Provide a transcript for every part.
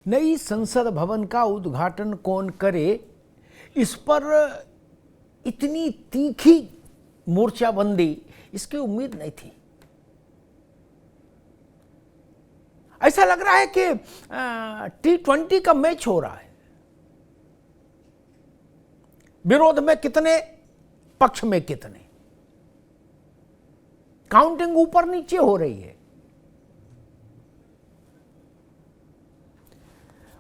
नई संसद भवन का उद्घाटन कौन करे, इस पर इतनी तीखी मोर्चाबंदी इसकी उम्मीद नहीं थी। ऐसा लग रहा है कि T20 का मैच हो रहा है। विरोध में कितने, पक्ष में कितने, काउंटिंग ऊपर नीचे हो रही है।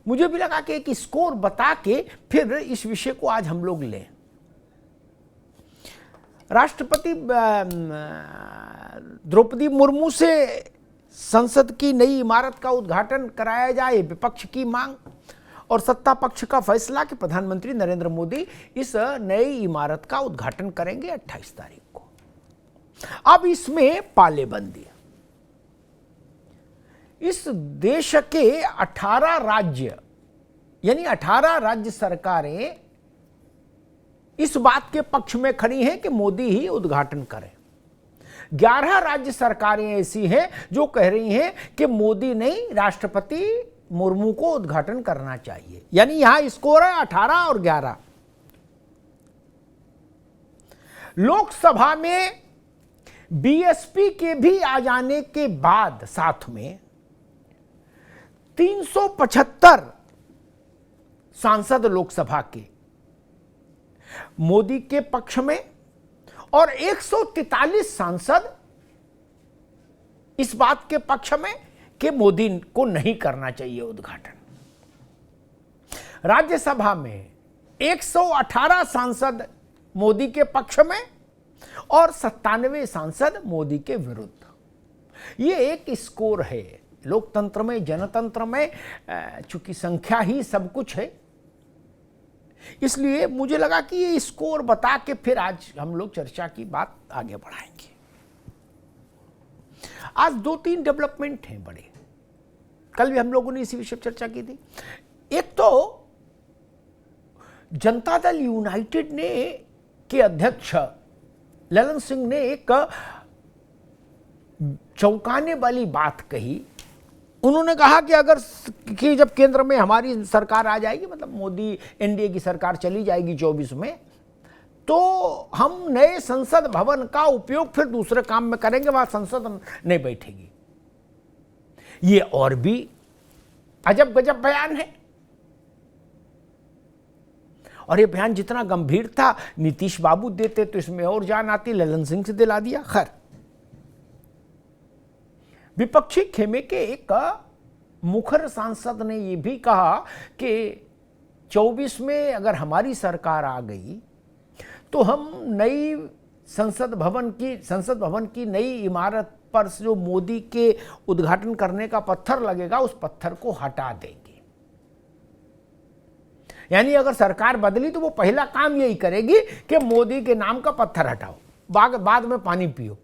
मुझे भी लगा कि एक स्कोर बता के फिर इस विषय को आज हम लोग लें। राष्ट्रपति द्रौपदी मुर्मू से संसद की नई इमारत का उद्घाटन कराया जाए, विपक्ष की मांग और सत्ता पक्ष का फैसला कि प्रधानमंत्री नरेंद्र मोदी इस नई इमारत का उद्घाटन करेंगे 28 तारीख को। अब इसमें पालेबंदी। इस देश के 18 राज्य यानी 18 राज्य सरकारें इस बात के पक्ष में खड़ी हैं कि मोदी ही उद्घाटन करें। 11 राज्य सरकारें ऐसी हैं जो कह रही हैं कि मोदी नहीं, राष्ट्रपति मुर्मू को उद्घाटन करना चाहिए। यानी यहां स्कोर है 18 और 11। लोकसभा में बीएसपी के भी आ जाने के बाद साथ में 375 सांसद लोकसभा के मोदी के पक्ष में और 143 सांसद इस बात के पक्ष में कि मोदी को नहीं करना चाहिए उद्घाटन। राज्यसभा में 118 सांसद मोदी के पक्ष में और 97 सांसद मोदी के विरुद्ध। ये एक स्कोर है। लोकतंत्र में, जनतंत्र में चूंकि संख्या ही सब कुछ है, इसलिए मुझे लगा कि ये स्कोर बता के फिर आज हम लोग चर्चा की बात आगे बढ़ाएंगे। आज 2-3 डेवलपमेंट हैं बड़े। कल भी हम लोगों ने इसी विषय पर चर्चा की थी। एक तो जनता दल यूनाइटेड ने के अध्यक्ष ललन सिंह ने एक चौंकाने वाली बात कही। उन्होंने कहा कि जब केंद्र में हमारी सरकार आ जाएगी, मतलब मोदी एनडीए की सरकार चली जाएगी 24 में, तो हम नए संसद भवन का उपयोग फिर दूसरे काम में करेंगे, वहां संसद नहीं बैठेगी। ये और भी अजब गजब बयान है। और ये बयान जितना गंभीर था, नीतीश बाबू देते तो इसमें और जान आती, ललन सिंह से दिला दिया। खैर, विपक्षी खेमे के एक मुखर सांसद ने यह भी कहा कि 24 में अगर हमारी सरकार आ गई तो हम नई संसद भवन की नई इमारत पर जो मोदी के उद्घाटन करने का पत्थर लगेगा, उस पत्थर को हटा देंगे। यानी अगर सरकार बदली तो वो पहला काम यही करेगी कि मोदी के नाम का पत्थर हटाओ, बाद में पानी पियो,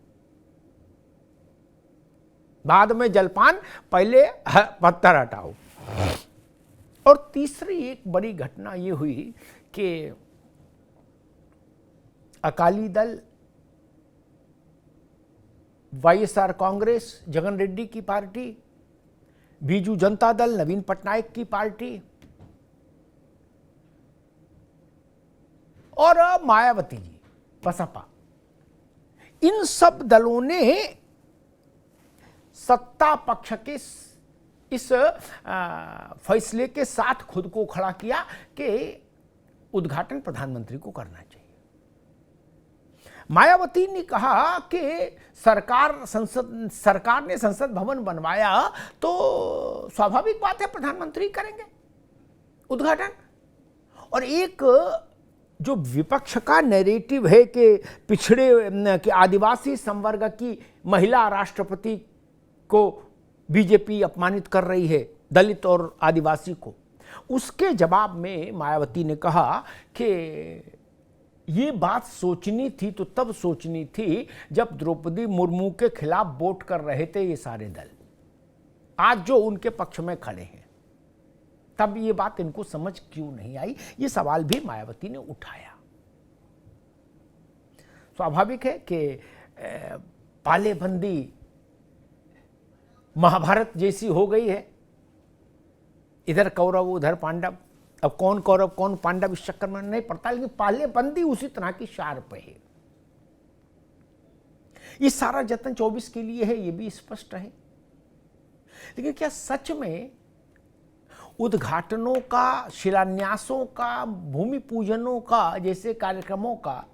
बाद में जलपान, पहले पत्थर हटाओ। और तीसरी एक बड़ी घटना ये हुई कि अकाली दल, वाईएसआर कांग्रेस, जगन रेड्डी की पार्टी, बीजू जनता दल, नवीन पटनायक की पार्टी और मायावती जी, बसपा, इन सब दलों ने सत्ता पक्ष के इस फैसले के साथ खुद को खड़ा किया कि उद्घाटन प्रधानमंत्री को करना चाहिए। मायावती ने कहा कि सरकार ने संसद भवन बनवाया तो स्वाभाविक बात है प्रधानमंत्री करेंगे उद्घाटन। और एक जो विपक्ष का नैरेटिव है कि पिछड़े के आदिवासी संवर्ग की महिला राष्ट्रपति को बीजेपी अपमानित कर रही है, दलित और आदिवासी को, उसके जवाब में मायावती ने कहा कि ये बात सोचनी थी तो तब सोचनी थी जब द्रौपदी मुर्मू के खिलाफ वोट कर रहे थे ये सारे दल। आज जो उनके पक्ष में खड़े हैं, तब ये बात इनको समझ क्यों नहीं आई, ये सवाल भी मायावती ने उठाया। स्वाभाविक है कि पालेबंदी महाभारत जैसी हो गई है। इधर कौरव उधर पांडव। अब कौन कौरव कौन पांडव इस चक्कर में नहीं पड़ता, लेकिन पहले बंदी उसी तरह की शार्प है। ये सारा जतन 24 के लिए है, ये भी स्पष्ट है। लेकिन क्या सच में उद्घाटनों का, शिलान्यासों का, भूमि पूजनों का जैसे कार्यक्रमों का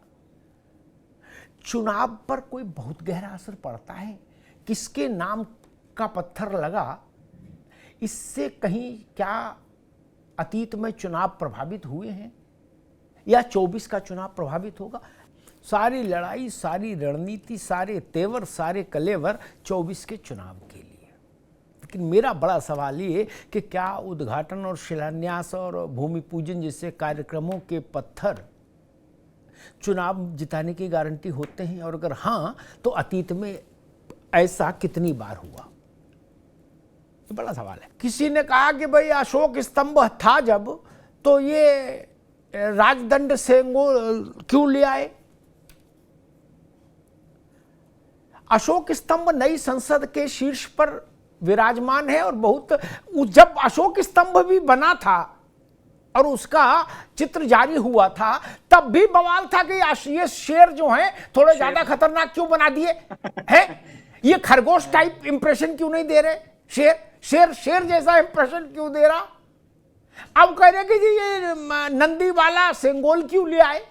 चुनाव पर कोई बहुत गहरा असर पड़ता है? किसके नाम का पत्थर लगा, इससे कहीं क्या अतीत में चुनाव प्रभावित हुए हैं या 24 का चुनाव प्रभावित होगा? सारी लड़ाई, सारी रणनीति, सारे तेवर, सारे कलेवर 24 के चुनाव के लिए। लेकिन मेरा बड़ा सवाल ये कि क्या उद्घाटन और शिलान्यास और भूमि पूजन जैसे कार्यक्रमों के पत्थर चुनाव जिताने की गारंटी होते हैं, और अगर हाँ तो अतीत में ऐसा कितनी बार हुआ? ये बड़ा सवाल है। किसी ने कहा कि भाई अशोक स्तंभ था जब, तो ये राजदंड सेंगोल क्यों ले आए? अशोक स्तंभ नई संसद के शीर्ष पर विराजमान है, और बहुत जब अशोक स्तंभ भी बना था और उसका चित्र जारी हुआ था, तब भी बवाल था कि ये शेर जो है थोड़े ज्यादा खतरनाक क्यों बना दिए हैं? ये खरगोश टाइप इंप्रेशन क्यों नहीं दे रहे? शेर शेर शेर जैसा इंप्रेशन क्यों दे रहा? अब कह रहे कि जी ये नंदी वाला सेंगोल क्यों ले आए?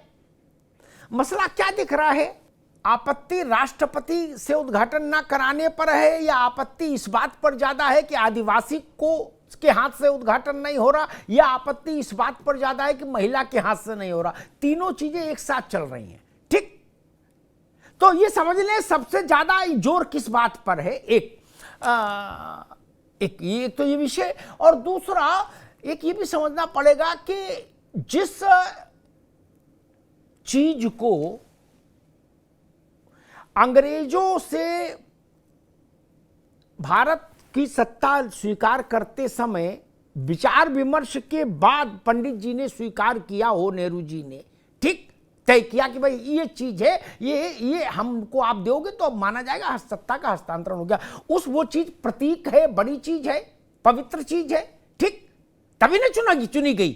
मसला क्या दिख रहा है? आपत्ति राष्ट्रपति से उद्घाटन ना कराने पर है, या आपत्ति इस बात पर ज्यादा है कि आदिवासी को के हाथ से उद्घाटन नहीं हो रहा, या आपत्ति इस बात पर ज्यादा है कि महिला के हाथ से नहीं हो रहा? तीनों चीजें एक साथ चल रही हैं। ठीक, तो ये समझ लें सबसे ज्यादा जोर किस बात पर है? एक ये तो ये विषय, और दूसरा एक ये भी समझना पड़ेगा कि जिस चीज को अंग्रेजों से भारत की सत्ता स्वीकार करते समय विचार विमर्श के बाद पंडित जी ने स्वीकार किया हो, नेहरू जी ने ठीक तय किया कि भाई ये चीज है, ये हमको आप दोगे तो अब माना जाएगा, सत्ता का हस्तांतरण हो गया। वो चीज प्रतीक है, बड़ी चीज है, पवित्र चीज है, ठीक, तभी ना चुनी गई।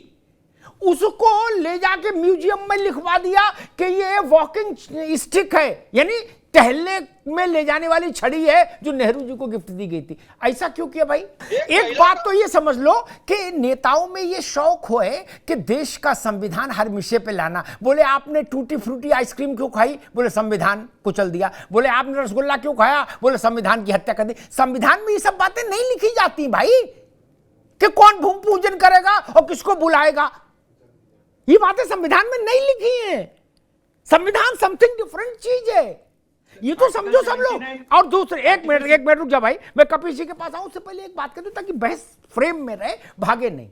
उसको ले जाके म्यूजियम में लिखवा दिया कि ये वॉकिंग स्टिक है, यानी टहलने में ले जाने वाली छड़ी है जो नेहरू जी को गिफ्ट दी गई थी। ऐसा क्यों किया भाई? एक बात तो ये समझ लो कि नेताओं में ये शौक हो है कि देश का संविधान हर विषय पे लाना। बोले आपने टूटी फ्रूटी आइसक्रीम क्यों खाई? बोले संविधान कुचल दिया। बोले आपने रसगुल्ला क्यों खाया? बोले संविधान की हत्या कर दी। संविधान में ये सब बातें नहीं लिखी जाती भाई, कि कौन भूमि पूजन करेगा और किसको बुलाएगा। ये बातें संविधान में नहीं लिखी हैं। संविधान समथिंग डिफरेंट चीज है, ये तो समझो सब लोग। और दूसरे एक मिनट रुक जा भाई, मैं कपिल जी के पास आऊं उससे पहले एक बात कर दूं ताकि बहस फ्रेम में रहे, भागे नहीं।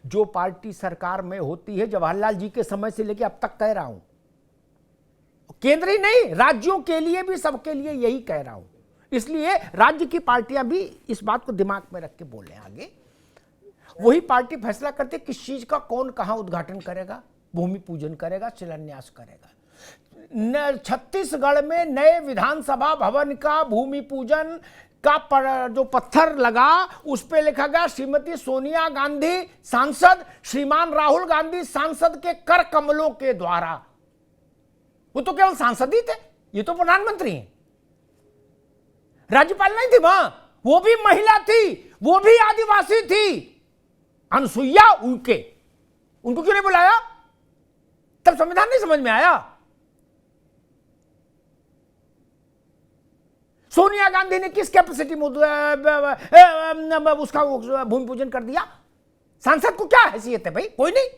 जो पार्टी सरकार में होती है, जवाहरलाल जी के समय से लेकर अब तक कह रहा हूं, केंद्र ही नहीं राज्यों के लिए भी, सबके लिए यही कह रहा हूं, इसलिए राज्य की पार्टियां भी इस बात को दिमाग में रख के बोले आगे। वही पार्टी फैसला करते किस चीज का कौन कहां उद्घाटन करेगा, भूमि पूजन करेगा, शिलान्यास करेगा। छत्तीसगढ़ में नए विधानसभा भवन का भूमि पूजन का जो पत्थर लगा उस पे लिखा गया श्रीमती सोनिया गांधी सांसद, श्रीमान राहुल गांधी सांसद के कर कमलों के द्वारा। वो तो केवल सांसद ही थे, ये तो प्रधानमंत्री हैं, राज्यपाल नहीं थी वहां, वो भी महिला थी, वो भी आदिवासी थी, अनसुईया उनको क्यों नहीं बुलाया? तब संविधान नहीं समझ में आया। सोनिया गांधी ने किस कैपेसिटी में उसका भूमि पूजन कर दिया? सांसद को क्या हैसियत है भाई? कोई नहीं।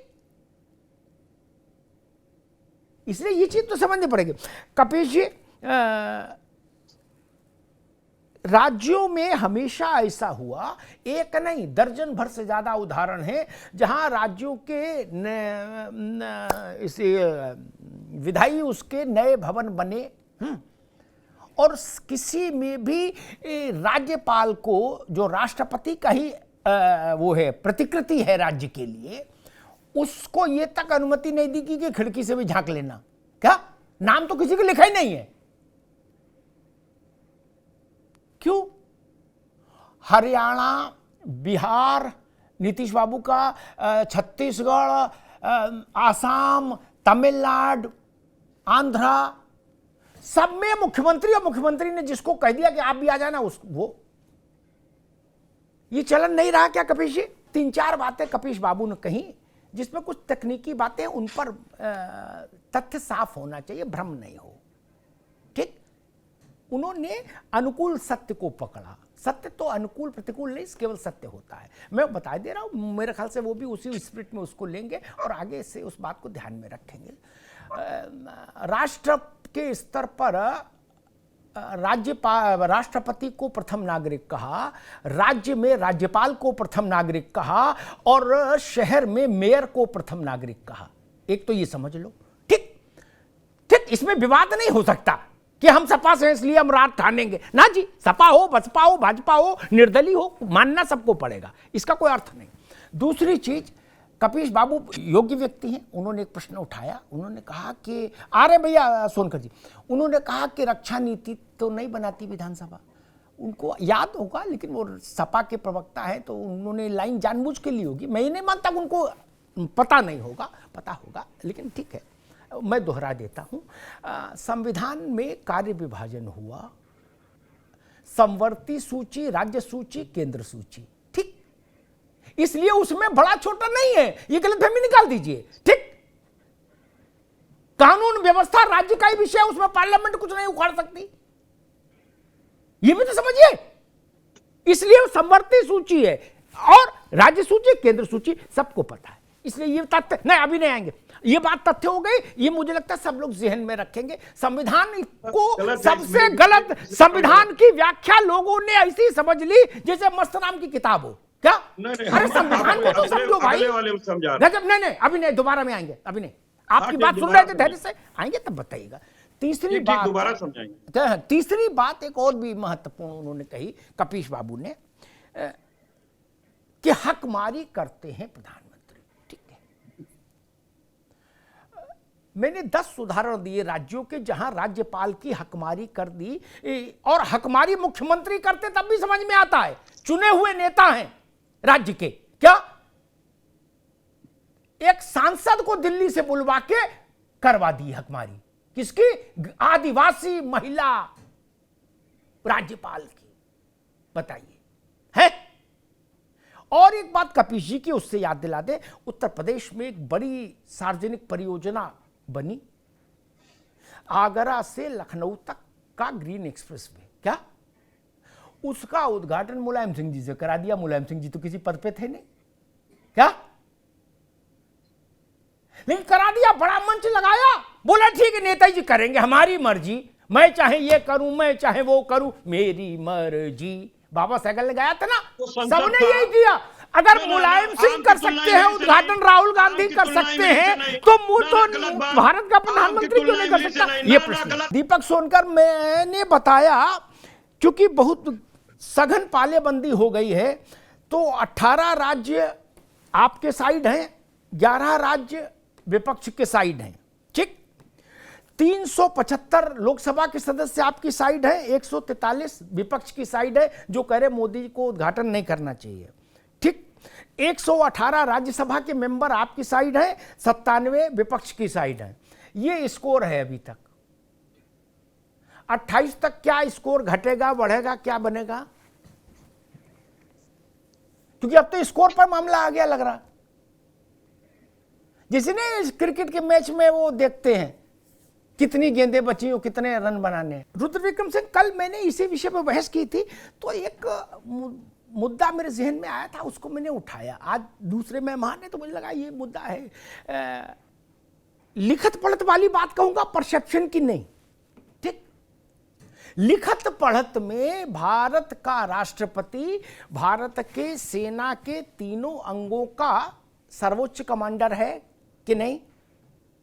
इसलिए ये चीज तो समझनी पड़ेगी। कपिल जी, राज्यों में हमेशा ऐसा हुआ, एक नहीं दर्जन भर से ज्यादा उदाहरण है जहां राज्यों के इसे विधायी उसके नए भवन बने, और किसी में भी राज्यपाल को, जो राष्ट्रपति का ही वो है प्रतिकृति है राज्य के लिए, उसको ये तक अनुमति नहीं दी कि खिड़की से भी झांक लेना। क्या नाम तो किसी को लिखा ही नहीं है। क्यों? हरियाणा बिहार नीतीश बाबू का, छत्तीसगढ़, आसाम, तमिलनाडु, आंध्रा, सब में मुख्यमंत्री, और मुख्यमंत्री ने जिसको कह दिया कि आप भी आ जाना, उस वो ये चलन नहीं रहा क्या कपीश जी? 3-4 बातें कपीश बाबू ने कही जिसमें कुछ तकनीकी बातें, उन पर तथ्य साफ होना चाहिए, भ्रम नहीं हो। ठीक, उन्होंने अनुकूल सत्य को पकड़ा। सत्य तो अनुकूल प्रतिकूल नहीं, केवल सत्य होता है। मैं बता दे रहा हूं, मेरे ख्याल से वो भी उसी स्पिरिट में उसको लेंगे और आगे से उस बात को ध्यान में रखेंगे। राष्ट्र के स्तर पर राष्ट्रपति को प्रथम नागरिक कहा, राज्य में राज्यपाल को प्रथम नागरिक कहा, और शहर में मेयर को प्रथम नागरिक कहा। एक तो ये समझ लो। ठीक ठीक, इसमें विवाद नहीं हो सकता कि हम सपा से इसलिए हम रात ठानेंगे ना जी। सपा हो, बसपा हो, भाजपा हो, निर्दलीय हो, मानना सबको पड़ेगा, इसका कोई अर्थ नहीं। दूसरी चीज, कपीश बाबू योग्य व्यक्ति हैं, उन्होंने एक प्रश्न उठाया। उन्होंने कहा कि अरे भैया सोनकर जी, उन्होंने कहा कि रक्षा नीति तो नहीं बनाती विधानसभा। उनको याद होगा, लेकिन वो सपा के प्रवक्ता है तो उन्होंने लाइन जानबूझ के ली होगी। मैं नहीं मानता कि उनको पता नहीं होगा, पता होगा, लेकिन ठीक है, मैं दोहरा देता हूं। संविधान में कार्य विभाजन हुआ, समवर्ती सूची, राज्य सूची, केंद्र सूची। ठीक, इसलिए उसमें बड़ा छोटा नहीं है, ये गलतफहमी निकाल दीजिए। ठीक, कानून व्यवस्था राज्य का ही विषय है, उसमें पार्लियामेंट कुछ नहीं उखाड़ सकती, ये भी तो समझिए। इसलिए समवर्ती सूची है और राज्य सूची, केंद्र सूची, सबको पता है। इसलिए ये तथ्य नहीं, अभी नहीं आएंगे, ये बात तथ्य हो गई। ये मुझे लगता है सब लोग जहन में रखेंगे। संविधान को सबसे गलत, संविधान की व्याख्या लोगों ने ऐसी समझ ली जैसे मस्त नाम की किताब हो। क्या? अरे संविधान को तो समझो भाई। गजब, नहीं, अभी नहीं, दोबारा में आएंगे, अभी नहीं। आपकी बात सुन रहे थे, धैर्य से आएंगे तब बताइएगा। तीसरी बात, दोबारा समझाएंगे। तीसरी बात एक और भी महत्वपूर्ण उन्होंने कही कपीश बाबू ने, कि हकमारी करते हैं प्रधानमंत्री। ठीक है, मैंने 10 उदाहरण दिए राज्यों के जहां राज्यपाल की हकमारी कर दी, और हकमारी मुख्यमंत्री करते तब भी समझ में आता है, चुने हुए नेता हैं राज्य के। क्या? एक सांसद को दिल्ली से बुलवा के करवा दी हकमारी, किसकी? आदिवासी महिला राज्यपाल की। बताइए, है? और एक बात कपीश जी की, उससे याद दिला दे, उत्तर प्रदेश में एक बड़ी सार्वजनिक परियोजना बनी, आगरा से लखनऊ तक का ग्रीन एक्सप्रेस वे। क्या? उसका उद्घाटन मुलायम सिंह जी से करा दिया। मुलायम सिंह जी तो किसी पद पे थे नहीं। क्या? लेकिन करा दिया, बड़ा मंच लगाया, बोला ठीक है नेताजी करेंगे, हमारी मर्जी, मैं चाहे ये करूं, मैं चाहे वो करूं, मेरी मर्जी। बाबा सहगल ने गाया था ना, सबने यही किया। अगर मुलायम सिंह कर सकते हैं उद्घाटन, राहुल गांधी कर सकते हैं, तो भारत का प्रधानमंत्री क्यों नहीं कर सकता? ये प्रश्न। दीपक सोनकर, मैंने बताया क्योंकि बहुत सघन पालेबंदी हो गई है, तो 18 राज्य आपके साइड हैं, 11 राज्य विपक्ष के साइड हैं। ठीक, 375 लोकसभा के सदस्य आपकी साइड है, 143 विपक्ष की साइड है, जो कह रहे मोदी को उद्घाटन नहीं करना चाहिए। ठीक, 118 राज्यसभा के मेंबर आपकी साइड है, 97 विपक्ष की साइड है। ये स्कोर है अभी तक। 28 तक क्या स्कोर घटेगा, बढ़ेगा, क्या बनेगा? क्योंकि अब तो स्कोर पर मामला आ गया लग रहा। जैसे ने क्रिकेट के मैच में वो देखते हैं कितनी गेंदें बची हो, कितने रन बनाने। रुद्र विक्रम सिंह, कल मैंने इसी विषय पर बहस की थी, तो एक मुद्दा मेरे जहन में आया था, उसको मैंने उठाया। आज दूसरे मेहमान है तो मुझे लगा ये मुद्दा है। लिखत पढ़त वाली बात कहूंगा, परसेप्शन की नहीं। ठीक, लिखत पढ़त में भारत का राष्ट्रपति भारत के सेना के तीनों अंगों का सर्वोच्च कमांडर है कि नहीं?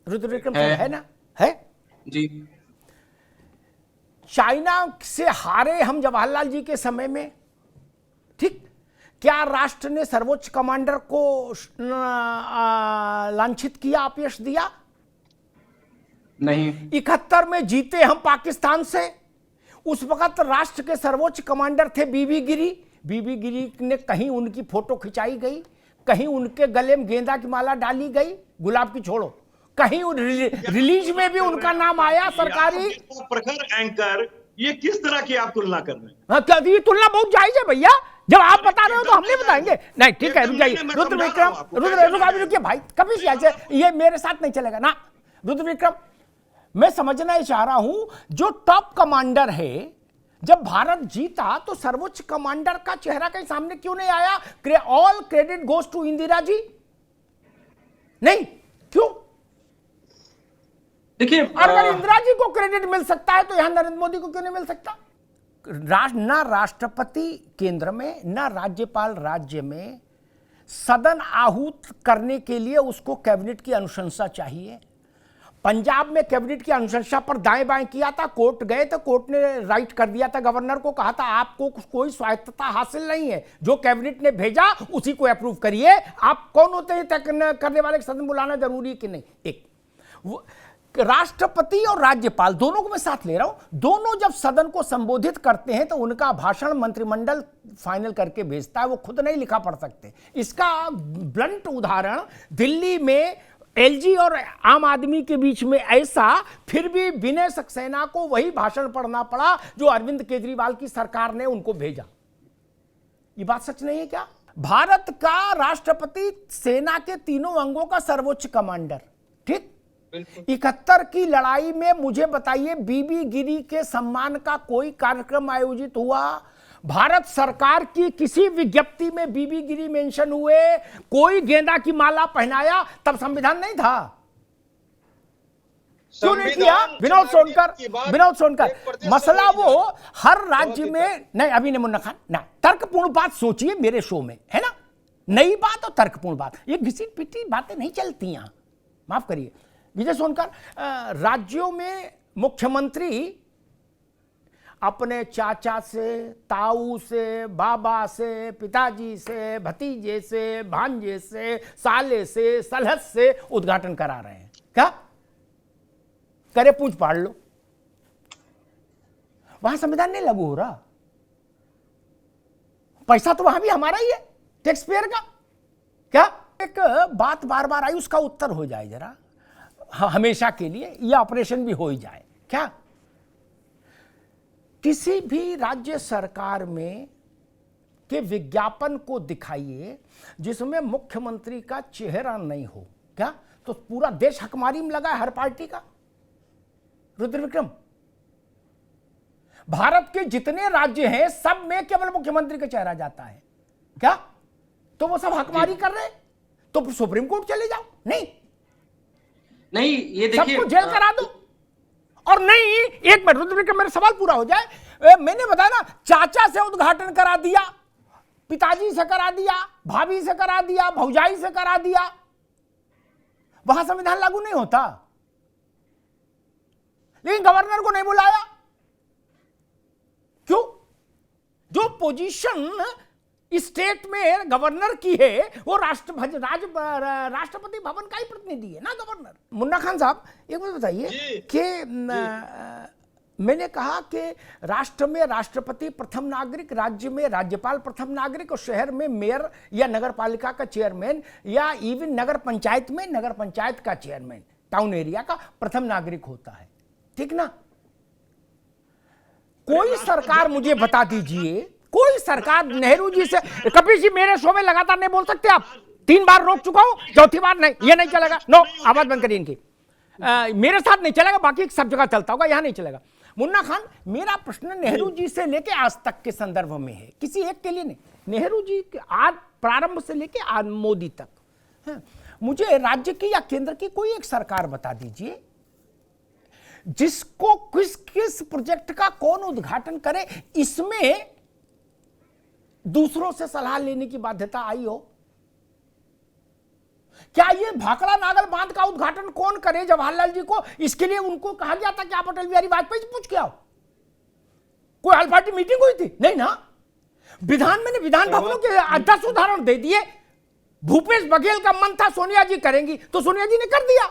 रुद्र विक्रम सिंह है ना? है जी। चाइना से हारे हम जवाहरलाल जी के समय में। ठीक, क्या राष्ट्र ने सर्वोच्च कमांडर को लांछित किया, अपयश दिया? नहीं। 71 में जीते हम पाकिस्तान से, उस वक्त राष्ट्र के सर्वोच्च कमांडर थे बीबी गिरी, बीबी गिरी ने कहीं उनकी फोटो खिंचाई गई, कहीं उनके गले में गेंदा की माला डाली गई, गुलाब की छोड़ो, कहीं रिलीज में भी उनका नाम आया सरकारी। प्रखर एंकर, ये किस तरह की आप तुलना कर रहे हैं? हाँ, क्या ये तुलना बहुत जायज है भैया, जब आप बता रहे हो तो हम नहीं बताएंगे। नहीं ठीक है, रुक जाइए रुद्र विक्रम, रुद्र भाई कभी ऐसे ये मेरे साथ नहीं चलेगा ना। रुद्र विक्रम, मैं समझना ही चाह रहा हूं, जो टॉप कमांडर है, जब भारत जीता तो सर्वोच्च कमांडर का चेहरा कहीं सामने क्यों नहीं आया? All credit goes to Indira ji, नहीं क्यों? देखिए, अगर इंदिरा जी को क्रेडिट मिल सकता है तो यहां नरेंद्र मोदी को क्यों नहीं मिल सकता? ना राष्ट्रपति केंद्र में, ना राज्यपाल राज्य में, सदन आहूत करने के लिए उसको कैबिनेट की अनुशंसा चाहिए। पंजाब में कैबिनेट की अनुशंसा पर दाएं बाएं किया था, कोर्ट गए तो कोर्ट ने राइट कर दिया था, गवर्नर को कहा था आपको कोई स्वायत्तता हासिल नहीं है, जो कैबिनेट ने भेजा उसी को अप्रूव करिए। आप कौन होते हैं तय करने वाले? सदन बुलाना जरूरी कि नहीं? एक राष्ट्रपति और राज्यपाल दोनों को मैं साथ ले रहा हूं, दोनों जब सदन को संबोधित करते हैं तो उनका भाषण मंत्रिमंडल फाइनल करके भेजता है, वो खुद नहीं लिखा पढ़ सकते। इसका ब्लंट उदाहरण दिल्ली में एलजी और आम आदमी के बीच में ऐसा, फिर भी विनय सक्सेना को वही भाषण पढ़ना पड़ा जो अरविंद केजरीवाल की सरकार ने उनको भेजा। ये बात सच नहीं है क्या? भारत का राष्ट्रपति सेना के तीनों अंगों का सर्वोच्च कमांडर, ठीक? 71 की लड़ाई में मुझे बताइए बीबी गिरी के सम्मान का कोई कार्यक्रम आयोजित हुआ? भारत सरकार की किसी विज्ञप्ति में बीबी गिरी मेंशन हुए? कोई गेंदा की माला पहनाया? तब संविधान नहीं था, क्यों नहीं किया? विनोद सोनकर मसला वो हर राज्य में नहीं। अभी ने मुन्ना खान ना तर्कपूर्ण बात सोचिए, मेरे शो में है ना, नई बात और तर्कपूर्ण बात, ये घिसी पिटी बातें नहीं चलती यहां, माफ करिए। विजय सोनकर, राज्यों में मुख्यमंत्री अपने चाचा से, ताऊ से, बाबा से, पिताजी से, भतीजे से, भांजे से, साले से, सलहत से उद्घाटन करा रहे हैं। क्या करे? पूछ पाड़ लो, वहां संविधान नहीं लागू हो रहा, पैसा तो वहां भी हमारा ही है, टैक्स पेयर का। क्या एक बात बार बार आई, उसका उत्तर हो जाए जरा, हमेशा के लिए, यह ऑपरेशन भी हो ही जाए। क्या किसी भी राज्य सरकार में के विज्ञापन को दिखाइए जिसमें मुख्यमंत्री का चेहरा नहीं हो, क्या तो पूरा देश हकमारी में लगा है हर पार्टी का। रुद्र विक्रम, भारत के जितने राज्य हैं सब में केवल मुख्यमंत्री का चेहरा जाता है, क्या तो वो सब हकमारी कर रहे हैं? तो सुप्रीम कोर्ट चले जाओ। नहीं, ये देखिए, सबको जेल करा दो। और नहीं, एक मिनट रुद्र विक्रम, मेरा सवाल पूरा हो जाए। मैंने बताया ना, चाचा से उद्घाटन करा दिया, पिताजी से करा दिया, भाभी से करा दिया, भौजाई से करा दिया, वहां संविधान लागू नहीं होता। लेकिन गवर्नर को नहीं बुलाया, क्यों? जो पोजीशन स्टेट में गवर्नर की है वो राष्ट्रपति भवन का ही प्रतिनिधि है ना गवर्नर। मुन्ना खान साहब, एक बात बताइए कि मैंने कहा कि राष्ट्र में राष्ट्रपति प्रथम नागरिक, राज्य में राज्यपाल प्रथम नागरिक, और शहर में मेयर या नगर पालिका का चेयरमैन, या इवन नगर पंचायत में नगर पंचायत का चेयरमैन, टाउन एरिया का प्रथम नागरिक होता है, ठीक ना? कोई सरकार मुझे बता दीजिए, कोई सरकार, नेहरू जी से, कपिल जी मेरे शो में लगातार नहीं बोल सकते आप, 3 बार रोक चुका हूं, चौथी बार नहीं, ये नहीं चलेगा। नो, आवाज बंद करिए इनकी। मेरे साथ नहीं चलेगा, बाकी सब जगह चलता होगा, यहां नहीं चलेगा। मुन्ना खान, मेरा प्रश्न नेहरू जी से लेके आज तक के संदर्भ में है, किसी एक के लिए नहीं। नेहरू जी के आज प्रारंभ से लेके आज मोदी तक, मुझे राज्य की या केंद्र की कोई एक सरकार बता दीजिए जिसको किस प्रोजेक्ट का कौन उद्घाटन करे, इसमें दूसरों से सलाह लेने की बाध्यता आई हो। क्या ये भाखड़ा नागल बांध का उद्घाटन कौन करे जवाहरलाल जी को? इसके लिए उनको कहा गया था कि आप अटल बिहारी वाजपेयी से पूछ के आओ। कोई ऑल पार्टी मीटिंग हुई थी? नहीं ना। विधान भवनों के 10 उदाहरण दे दिए। भूपेश बघेल का मन था सोनिया जी करेंगी, तो सोनिया जी ने कर दिया।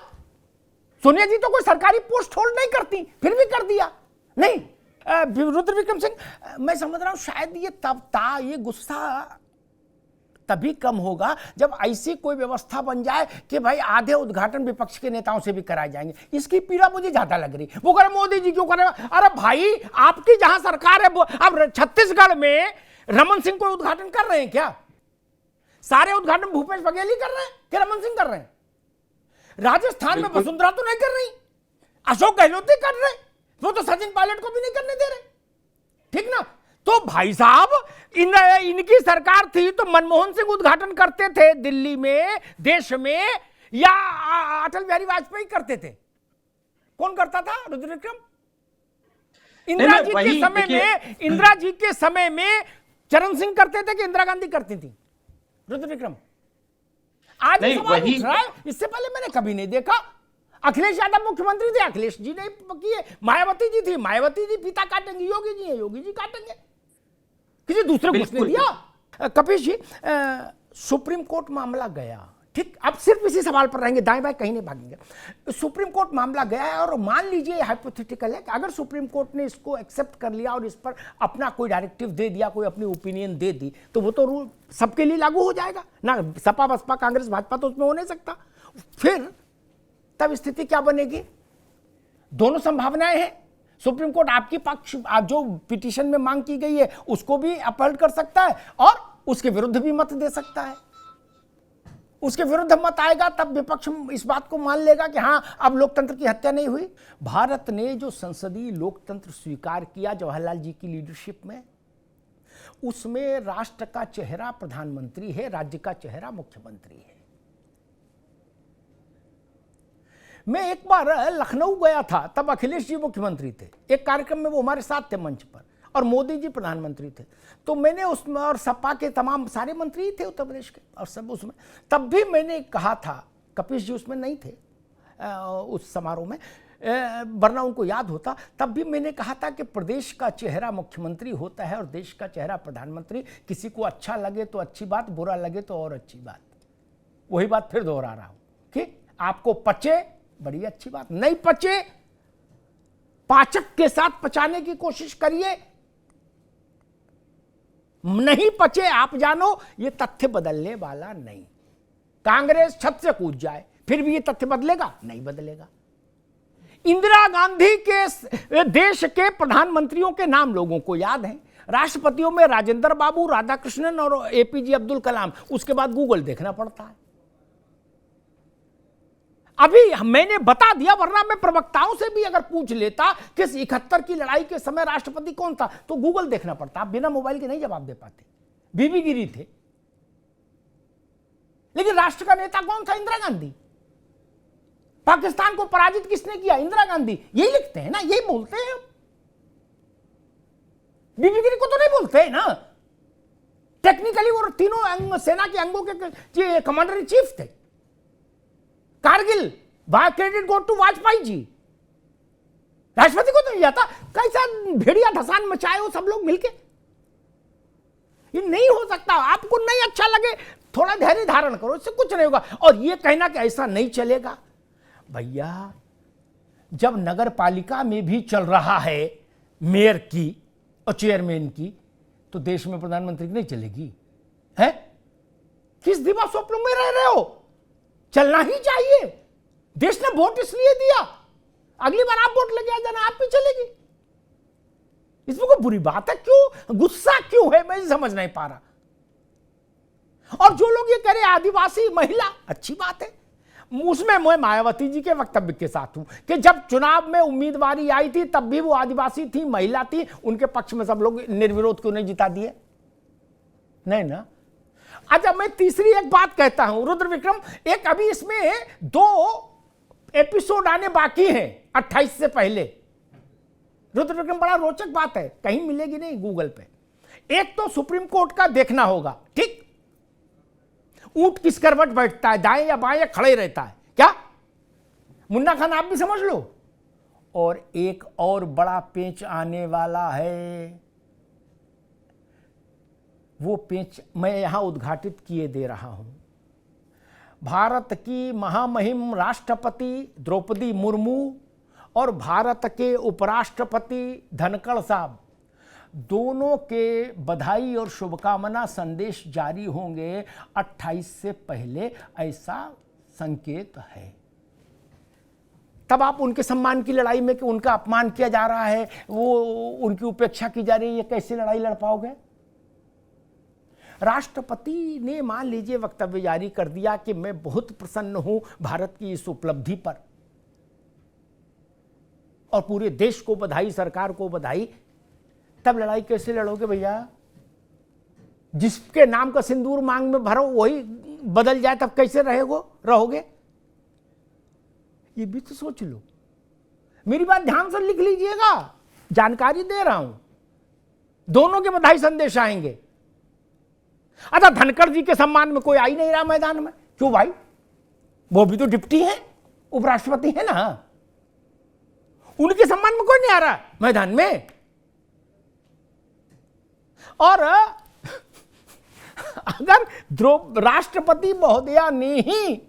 सोनिया जी तो कोई सरकारी पोस्ट होल्ड नहीं करती, फिर भी कर दिया। नहीं, रुद्र विक्रम सिंह, मैं समझ रहा हूं शायद ये ये गुस्सा तभी कम होगा जब ऐसी कोई व्यवस्था बन जाए कि भाई आधे उद्घाटन विपक्ष के नेताओं से भी कराए जाएंगे। इसकी पीड़ा मुझे ज्यादा लग रही। वो कह रहे मोदी जी क्यों कर रहे हैं? अरे भाई, आपकी जहां सरकार है, अब छत्तीसगढ़ में रमन सिंह कोई उद्घाटन कर रहे हैं क्या? सारे उद्घाटन भूपेश बघेल ही कर रहे हैं कि रमन सिंह कर रहे हैं? राजस्थान में वसुंधरा तो नहीं कर रही, अशोक गहलोत ही कर रहे, वो तो सचिन पायलट को भी नहीं करने दे रहे, ठीक ना? तो भाई साहब, इनकी सरकार थी तो मनमोहन सिंह उद्घाटन करते थे दिल्ली में, देश में, या अटल बिहारी वाजपेयी करते थे? कौन करता था रुद्र विक्रम? इंदिरा जी के समय में चरण सिंह करते थे कि इंदिरा गांधी करती थी? रुद्र विक्रम, आज सवाल उठ रहा है, इससे पहले मैंने कभी नहीं देखा। अखिलेश यादव मुख्यमंत्री थे, अखिलेश जी ने किए। मायावती जी थी, मायावती जी फीता काटेंगे। योगी जी है, योगी जी काटेंगे। किसी दूसरे को उसने दिया? कपिश जी, सुप्रीम कोर्ट मामला गया, ठीक, अब सिर्फ इसी सवाल पर रहेंगे, दाएं बाएं कहीं नहीं भागेंगे। सुप्रीम कोर्ट मामला गया है और मान लीजिए हाइपोथेटिकल है कि अगर सुप्रीम कोर्ट ने इसको एक्सेप्ट कर लिया और इस पर अपना कोई डायरेक्टिव दे दिया, कोई अपनी ओपिनियन दे दी, तो वो तो रूल सबके लिए लागू हो जाएगा ना। सपा बसपा कांग्रेस भाजपा तो उसमें हो नहीं सकता। फिर तब स्थिति क्या बनेगी? दोनों संभावनाएं हैं। सुप्रीम कोर्ट आपकी पक्ष जो पिटीशन में मांग की गई है उसको भी अपहल्ट कर सकता है और उसके विरुद्ध भी मत दे सकता है। उसके विरुद्ध मत आएगा तब विपक्ष इस बात को मान लेगा कि हां, अब लोकतंत्र की हत्या नहीं हुई। भारत ने जो संसदीय लोकतंत्र स्वीकार किया जवाहरलाल जी की लीडरशिप में, उसमें राष्ट्र का चेहरा प्रधानमंत्री है, राज्य का चेहरा मुख्यमंत्री है। मैं एक बार लखनऊ गया था, तब अखिलेश जी मुख्यमंत्री थे। एक कार्यक्रम में वो हमारे साथ थे मंच पर और मोदी जी प्रधानमंत्री थे। तो मैंने उसमें, और सपा के तमाम सारे मंत्री थे उत्तर प्रदेश के, और सब उसमें, तब भी मैंने कहा था, कपिश जी उसमें नहीं थे उस समारोह में, वरना उनको याद होता। तब भी मैंने कहा था कि प्रदेश का चेहरा मुख्यमंत्री होता है और देश का चेहरा प्रधानमंत्री। किसी को अच्छा लगे तो अच्छी बात, बुरा लगे तो और अच्छी बात। वही बात फिर दोहरा रहा हूं कि आपको पचे, बड़ी अच्छी बात, नहीं पचे, पाचक के साथ पचाने की कोशिश करिए। नहीं पचे, आप जानो ये तथ्य बदलने वाला नहीं। कांग्रेस छत से कूद जाए फिर भी ये तथ्य बदलेगा? नहीं बदलेगा। इंदिरा गांधी के देश के प्रधानमंत्रियों के नाम लोगों को याद हैं। राष्ट्रपतियों में राजेंद्र बाबू, राधाकृष्णन और एपीजे अब्दुल कलाम। उसके बाद गूगल देखना पड़ता है। अभी मैंने बता दिया, वरना मैं प्रवक्ताओं से भी अगर पूछ लेता कि 71 की लड़ाई के समय राष्ट्रपति कौन था, तो गूगल देखना पड़ता। आप बिना मोबाइल के नहीं जवाब दे पाते। बीबी गिरी थे, लेकिन राष्ट्र का नेता कौन था? इंदिरा गांधी। पाकिस्तान को पराजित किसने किया? इंदिरा गांधी। यही लिखते हैं ना, यही बोलते हैं। बीबी गिरी को तो नहीं बोलते हैं ना। टेक्निकली वो तीनों सेना के अंगों के कमांडर इन चीफ थे। Kargil, credit go to Vajpayee ji. राष्ट्रपति को तो नहीं आता। कैसा भेड़िया धसान मचाए हो सब लोग मिलके। ये नहीं हो सकता। आपको नहीं अच्छा लगे, थोड़ा धैर्य धारण करो, इससे कुछ नहीं होगा। और ये कहना कि ऐसा नहीं चलेगा, भैया, जब नगर पालिका में भी चल रहा है मेयर की और चेयरमैन की, तो देश में प्रधानमंत्री की नहीं चलेगी? है किस दिवा स्वप्न में रह रहे हो? चलना ही चाहिए। देश ने वोट इसलिए दिया, अगली बार आप वोट लेके आ जाना, आप भी चलेगी। इसमें कोई बुरी बात है? क्यों गुस्सा क्यों है, मैं समझ नहीं पा रहा। और जो लोग ये कह रहे आदिवासी महिला, अच्छी बात है। उसमें मैं मायावती जी के वक्तव्य के साथ हूं कि जब चुनाव में उम्मीदवारी आई थी तब भी वो आदिवासी थी, महिला थी, उनके पक्ष में सब लोग निर्विरोध क्यों नहीं जिता दिए? नहीं ना। अच्छा, मैं तीसरी एक बात कहता हूं रुद्र विक्रम, एक अभी इसमें 2 एपिसोड आने बाकी हैं 28 से पहले। रुद्र विक्रम, बड़ा रोचक बात है, कहीं मिलेगी नहीं गूगल पे। एक तो सुप्रीम कोर्ट का देखना होगा, ठीक, ऊंट किस करवट बैठता है, दाएं या बाएं या खड़े रहता है, क्या? मुन्ना खान आप भी समझ लो। और एक और बड़ा पेंच आने वाला है, वो पेंच मैं यहां उद्घाटित किए दे रहा हूं। भारत की महामहिम राष्ट्रपति द्रौपदी मुर्मू और भारत के उपराष्ट्रपति धनखड़ साहब दोनों के बधाई और शुभकामना संदेश जारी होंगे 28 से पहले, ऐसा संकेत है। तब आप उनके सम्मान की लड़ाई में कि उनका अपमान किया जा रहा है, वो उनकी उपेक्षा की जा रही है, ये कैसे लड़ाई लड़ पाओगे? राष्ट्रपति ने मान लीजिए वक्तव्य जारी कर दिया कि मैं बहुत प्रसन्न हूं भारत की इस उपलब्धि पर, और पूरे देश को बधाई, सरकार को बधाई। तब लड़ाई कैसे लड़ोगे भैया? जिसके नाम का सिंदूर मांग में भरो वही बदल जाए, तब कैसे रहोगे? ये भी तो सोच लो। मेरी बात ध्यान से लिख लीजिएगा, जानकारी दे रहा हूं। दोनों के बधाई संदेश आएंगे। अच्छा, धनखड़ जी के सम्मान में कोई आ ही नहीं रहा मैदान में, क्यों भाई? वो भी तो डिप्टी है, उपराष्ट्रपति है ना, उनके सम्मान में कोई नहीं आ रहा मैदान में। और अगर राष्ट्रपति महोदया ने ही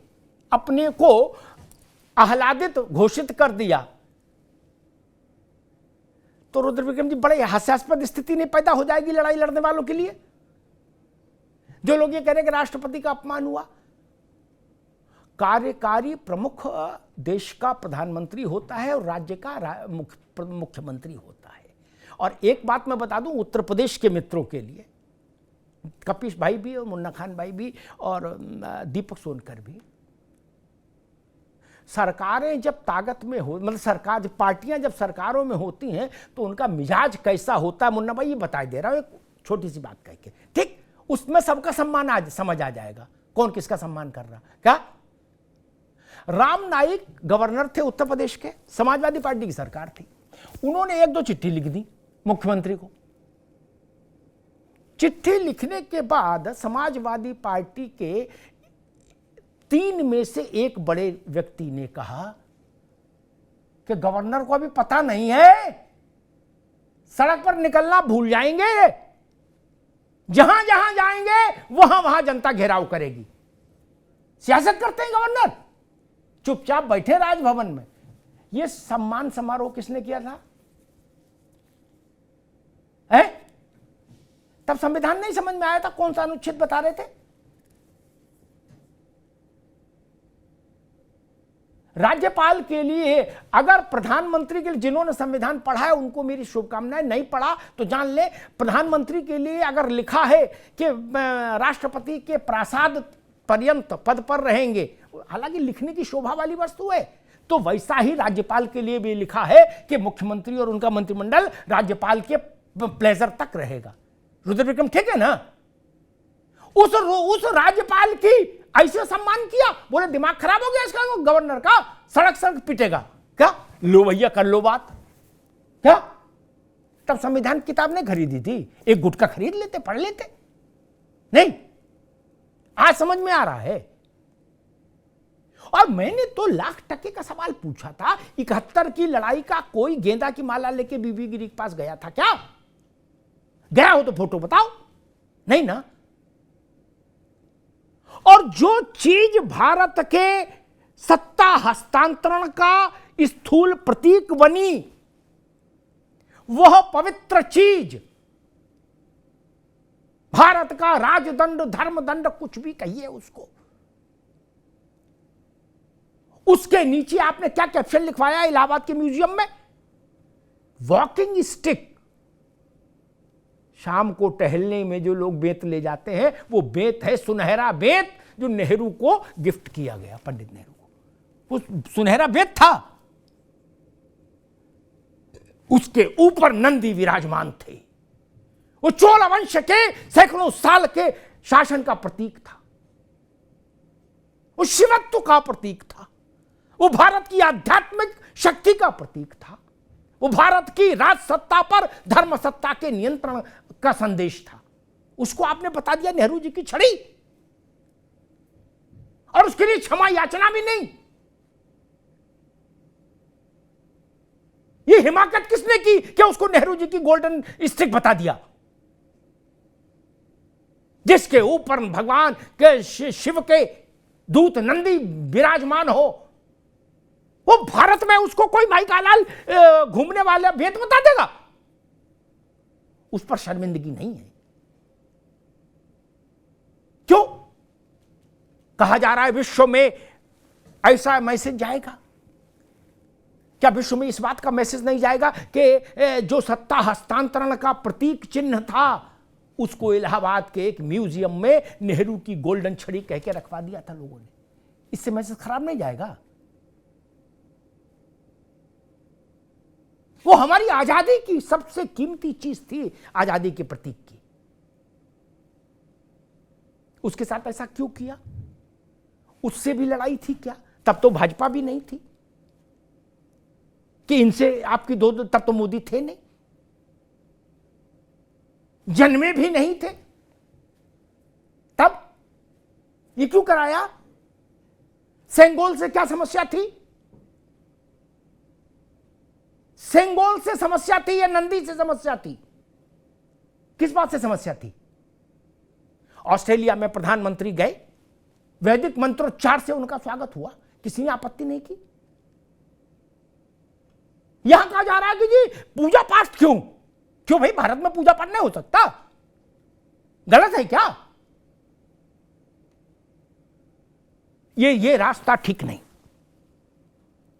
अपने को आह्लादित घोषित कर दिया तो रुद्र विक्रम जी बड़े हास्यास्पद स्थिति नहीं पैदा हो जाएगी लड़ाई लड़ने वालों के लिए? जो लोग ये कह रहे हैं कि राष्ट्रपति का अपमान हुआ। कार्यकारी प्रमुख देश का प्रधानमंत्री होता है और राज्य का मुख्यमंत्री होता है। और एक बात मैं बता दूं उत्तर प्रदेश के मित्रों के लिए, कपिश भाई भी और मुन्ना खान भाई भी और दीपक सोनकर भी, सरकारें जब ताकत में हो, मतलब पार्टियां जब सरकारों में होती हैं तो उनका मिजाज कैसा होता है, मुन्ना भाई ये बता दे रहा हूं एक छोटी सी बात कह के, ठीक? उसमें सबका सम्मान आज समझ आ जाएगा कौन किसका सम्मान कर रहा। क्या राम नाईक गवर्नर थे उत्तर प्रदेश के, समाजवादी पार्टी की सरकार थी, उन्होंने एक दो चिट्ठी लिख दी मुख्यमंत्री को। चिट्ठी लिखने के बाद समाजवादी पार्टी के 3 में से एक बड़े व्यक्ति ने कहा कि गवर्नर को अभी पता नहीं है, सड़क पर निकलना भूल जाएंगे, जहां जहां जाएंगे वहां वहां जनता घेराव करेगी। सियासत करते हैं गवर्नर, चुपचाप बैठे राजभवन में। यह सम्मान समारोह किसने किया था? तब संविधान नहीं समझ में आया था कौन सा अनुच्छेद बता रहे थे? राज्यपाल के लिए, अगर प्रधानमंत्री के लिए, जिन्होंने संविधान पढ़ा है उनको मेरी शुभकामनाएं, नहीं पढ़ा तो जान ले, प्रधानमंत्री के लिए अगर लिखा है कि राष्ट्रपति के प्रासाद पर्यंत पद पर रहेंगे, हालांकि लिखने की शोभा वाली वस्तु है, तो वैसा ही राज्यपाल के लिए भी लिखा है कि मुख्यमंत्री और उनका मंत्रिमंडल राज्यपाल के प्लेजर तक रहेगा। रुद्र विक्रम ठीक है ना? उस राज्यपाल की ऐसे सम्मान किया, बोले दिमाग खराब हो गया इसका, गवर्नर का सड़क सड़क पिटेगा क्या? लो भैया कर लो बात क्या? तब संविधान किताब नहीं खरीदी थी, एक गुटका खरीद लेते, पढ़ लेते। नहीं, आज समझ में आ रहा है। और मैंने तो लाख टके का सवाल पूछा था, 71 की लड़ाई का कोई गेंदा की माला लेके बीबी गिरी के पास गया था क्या? गया हो तो फोटो बताओ। नहीं ना? और जो चीज भारत के सत्ता हस्तांतरण का स्थूल प्रतीक बनी, वह पवित्र चीज, भारत का राजदंड, धर्मदंड, कुछ भी कहिए उसको, उसके नीचे आपने क्या कैप्शन लिखवाया इलाहाबाद के म्यूजियम में? Walking stick. शाम को टहलने में जो लोग बेंत ले जाते हैं, वो बेंत है सुनहरा बेंत, जो नेहरू को गिफ्ट किया गया, पंडित नेहरू को। वो सुनहरा बेंत था, उसके ऊपर नंदी विराजमान थे। वो चोल वंश के सैकड़ों साल के शासन का प्रतीक था, वो शिवत्व का प्रतीक था, वो भारत की आध्यात्मिक शक्ति का प्रतीक था, वो भारत की राज सत्ता पर धर्म सत्ता के नियंत्रण का संदेश था। उसको आपने बता दिया नेहरू जी की छड़ी, और उसके लिए क्षमा याचना भी नहीं। ये हिमाकत किसने की कि उसको नेहरू जी की गोल्डन स्टिक बता दिया, जिसके ऊपर भगवान के शिव के दूत नंदी विराजमान हो, वो भारत में उसको कोई भाई का लाल घूमने वाला भेद बता देगा? उस पर शर्मिंदगी नहीं है। क्यों कहा जा रहा है विश्व में ऐसा मैसेज जाएगा? क्या विश्व में इस बात का मैसेज नहीं जाएगा कि जो सत्ता हस्तांतरण का प्रतीक चिन्ह था उसको इलाहाबाद के एक म्यूजियम में नेहरू की गोल्डन छड़ी कह के रखवा दिया था लोगों ने? इससे मैसेज खराब नहीं जाएगा? वो हमारी आजादी की सबसे कीमती चीज थी, आजादी के प्रतीक की। उसके साथ ऐसा क्यों किया? उससे भी लड़ाई थी क्या? तब तो भाजपा भी नहीं थी कि इनसे आपकी तब तो मोदी थे नहीं, जन्मे भी नहीं थे। तब ये क्यों कराया? सेंगोल से क्या समस्या थी? सेंगोल से समस्या थी या नंदी से समस्या थी? किस बात से समस्या थी? ऑस्ट्रेलिया में प्रधानमंत्री गए, वैदिक मंत्रोच्चार से उनका स्वागत हुआ, किसी ने आपत्ति नहीं की। यहां कहा जा रहा है कि जी पूजा पाठ क्यों? क्यों भाई, भारत में पूजा पाठ नहीं हो सकता? गलत है क्या? ये रास्ता ठीक नहीं।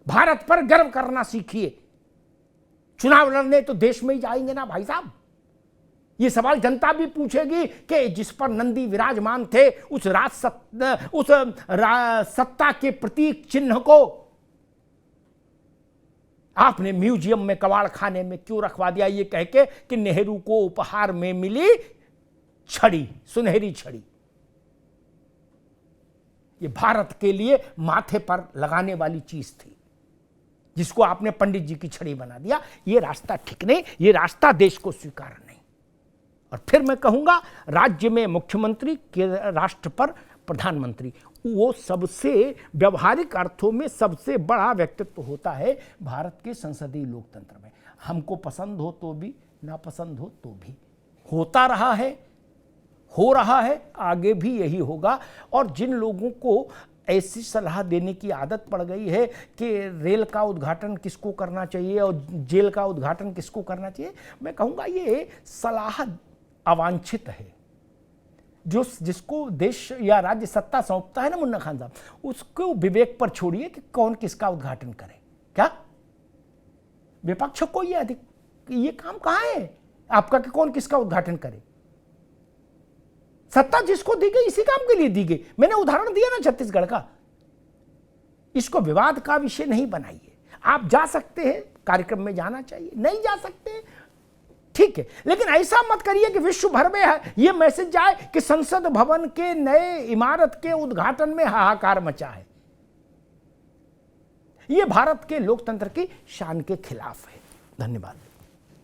भारत पर गर्व करना सीखिए। चुनाव लड़ने तो देश में ही जाएंगे ना भाई साहब। ये सवाल जनता भी पूछेगी कि जिस पर नंदी विराजमान थे उस सत्ता के प्रतीक चिन्ह को आपने म्यूजियम में कबाड़ खाने में क्यों रखवा दिया, ये कह के कि नेहरू को उपहार में मिली छड़ी, सुनहरी छड़ी। ये भारत के लिए माथे पर लगाने वाली चीज थी, जिसको आपने पंडित जी की छड़ी बना दिया। ये रास्ता ठीक नहीं, ये रास्ता देश को स्वीकार नहीं। और फिर मैं कहूंगा, राज्य में मुख्यमंत्री के राष्ट्र पर प्रधानमंत्री, वो सबसे व्यवहारिक अर्थों में सबसे बड़ा व्यक्तित्व होता है भारत के संसदीय लोकतंत्र में। हमको पसंद हो तो भी, ना पसंद हो तो भी, होता रहा है, हो रहा है, आगे भी यही होगा। और जिन लोगों को ऐसी सलाह देने की आदत पड़ गई है कि रेल का उद्घाटन किसको करना चाहिए और जेल का उद्घाटन किसको करना चाहिए, मैं कहूँगा ये सलाह अवांछित है। जिसको देश या राज्य सत्ता सौंपता है ना मुन्ना खान साहब, उसको विवेक पर छोड़िए कि कौन किसका उद्घाटन करे। क्या विपक्ष को ये काम कहाँ है आपका कि कौन किसका उद्घाटन करे? सत्ता जिसको दी गई इसी काम के लिए दी गई। मैंने उदाहरण दिया ना छत्तीसगढ़ का। इसको विवाद का विषय नहीं बनाइए। आप जा सकते हैं, कार्यक्रम में जाना चाहिए, नहीं जा सकते ठीक है, लेकिन ऐसा मत करिए कि विश्व भर में ये मैसेज जाए कि संसद भवन के नए इमारत के उद्घाटन में हाहाकार मचा है। ये भारत के लोकतंत्र की शान के खिलाफ है। धन्यवाद।